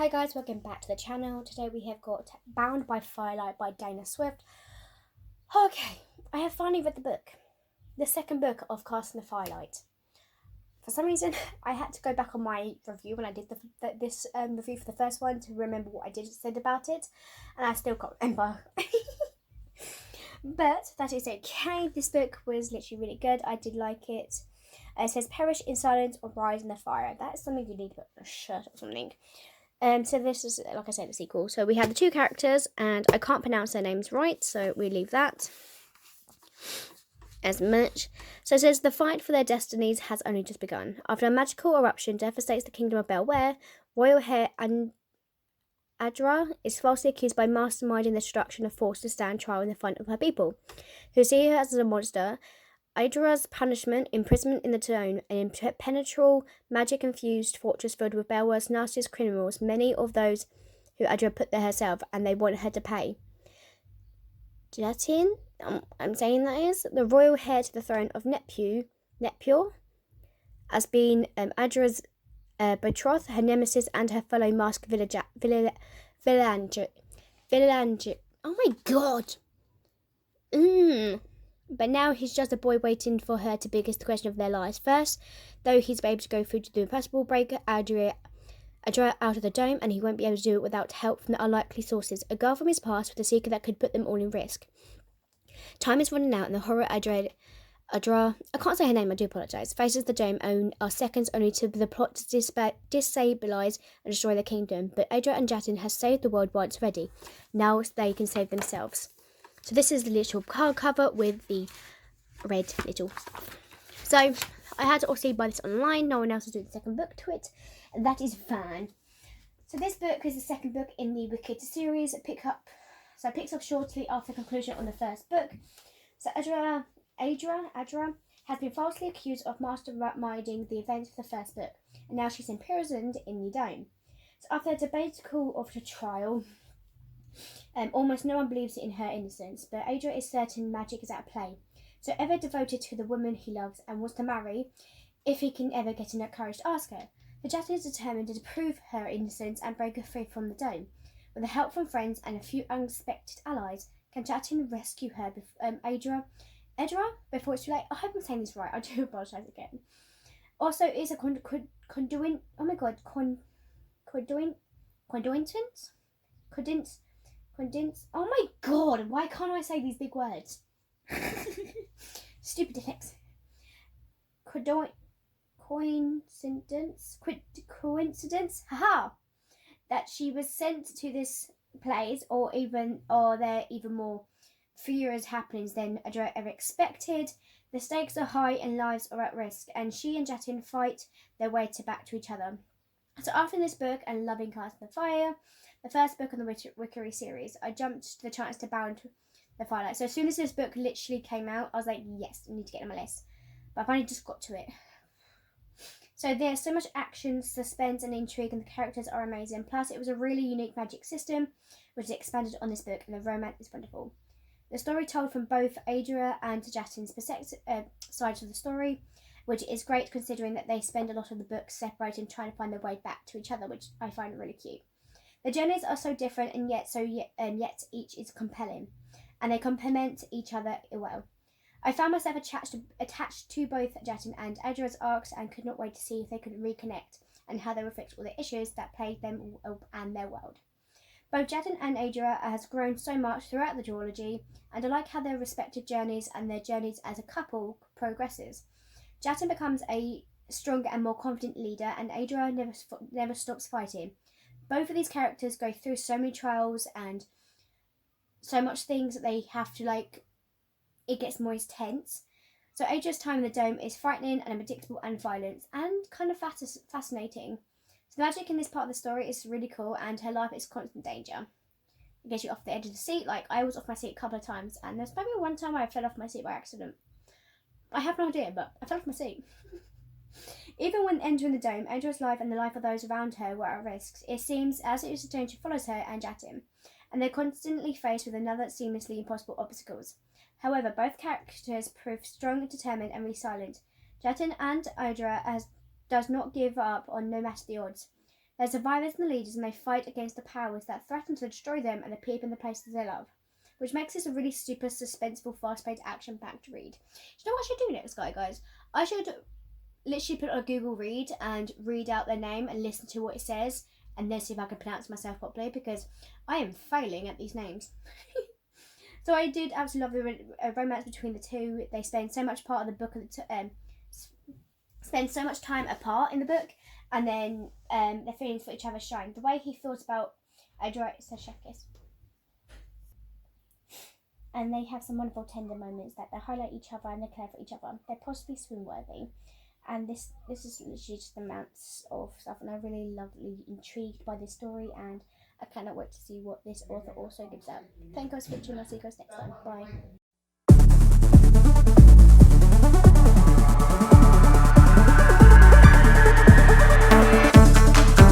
Hi guys, welcome back to the channel. Today we have got Bound by Firelight by Dana Swift. Okay, I have finally read the book. The second book of Casting the Firelight. For some reason, I had to go back on my review when I did this review for the first one to remember what I said about it. And I still can't remember. But that is okay. This book was literally really good. I did like it. It says, perish in silence or rise in the fire. That is something you need to put on a shirt or something. So this is, like I said, the sequel. So we have the two characters, and I can't pronounce their names right, so we leave that as much. So it says, the fight for their destinies has only just begun. After a magical eruption devastates the kingdom of Belware, royal heir Adra is falsely accused by masterminding the destruction of forced to stand trial in the front of her people, who see her as a monster. Adra's punishment, imprisonment in the Dome, an impenetrable, magic-infused fortress filled with Belware's nastiest criminals, many of those who Adra put there herself, and they want her to pay. Jatin, I'm saying that is, the royal heir to the throne of Nepure, has been Adra's betrothed, her nemesis, and her fellow masked villager. Oh my god! But now he's just a boy waiting for her to biggest question of their lives. First, though, he's able to go through to the impossible, break Adra out of the dome, and he won't be able to do it without help from the unlikely sources. A girl from his past with a secret that could put them all in risk. Time is running out, and the horror Adra, I can't say her name, I do apologise, faces the dome are seconds only to the plot to destabilise and destroy the kingdom. But Adra and Jatin has saved the world once already. Now they can save themselves. So this is the literal hardcover with the red little stuff. So I had to also buy this online. No one else is doing the second book to it. And that is fine. So this book is the second book in the Wicked series. It picks up shortly after conclusion on the first book. So Adra has been falsely accused of masterminding the events of the first book. And now she's imprisoned in the Dome. So after a debacle of the trial, almost no one believes in her innocence, but Adra is certain magic is at play. So ever devoted to the woman he loves and wants to marry, if he can ever get enough courage to ask her. The Jatin is determined to prove her innocence and break her free from the Dome. With the help from friends and a few unexpected allies, can Jatin rescue her, Adra, before it's too late? I hope I'm saying this right. I do apologise again. Also, is a conduit. Oh my god, oh my god, why can't I say these big words? Stupid dyslexic. Coincidence? Haha! That she was sent to this place, or there even more furious happenings than Adra ever expected. The stakes are high and lives are at risk, and she and Jatin fight their way back to each other. So after this book and loving Casting the Fire, the first book in the Wickery series, I jumped to the chance to Bound the Firelight. So as soon as this book literally came out, I was like, yes, I need to get it on my list. But I finally just got to it. So there's so much action, suspense and intrigue, and the characters are amazing. Plus it was a really unique magic system, which is expanded on this book, and the romance is wonderful. The story told from both Adra and Jatin's sides of the story, which is great considering that they spend a lot of the book separated and trying to find their way back to each other, which I find really cute. The journeys are so different and yet each is compelling, and they complement each other well. I found myself attached to both Jatin and Adra's arcs and could not wait to see if they could reconnect and how they would fix all the issues that plagued them and their world. Both Jatin and Adra has grown so much throughout the duology, and I like how their respective journeys and their journeys as a couple progresses. Jatin becomes a stronger and more confident leader, and Adra never stops fighting. Both of these characters go through so many trials and so much things that they have to, it gets more intense. So Adra's time in the Dome is frightening and unpredictable and violent and kind of fascinating. So the magic in this part of the story is really cool, and her life is constant danger. It gets you off the edge of the seat. I was off my seat a couple of times, and there's maybe one time I fell off my seat by accident. I have no idea, but I fell off my seat. Even when entering the Dome, Adra's life and the life of those around her were at risk. It seems as if the danger follows her and Jatin, and they're constantly faced with another seamlessly impossible obstacles. However, both characters prove strong, determined, and resilient. Jatin and Adra does not give up on no matter the odds. They're survivors and the leaders, and they fight against the powers that threaten to destroy them and the people and the places they love. Which makes this a really super suspenseful, fast-paced, action-packed read. You know what I should do next, guys? I should literally put on a Google Read and read out their name and listen to what it says, and then see if I can pronounce myself properly, because I am failing at these names. So I did absolutely love the romance between the two. They spend so much part of the book spend so much time apart in the book, and then their feelings for each other shine. The way he feels about says chef kiss. And they have some wonderful tender moments that they highlight each other and they care for each other. They're possibly swoon worthy. And this is literally just amounts of stuff, and I'm really lovely intrigued by this story, and I cannot wait to see what this author also gives out. Thank you guys for watching. I'll see you guys next time. Bye.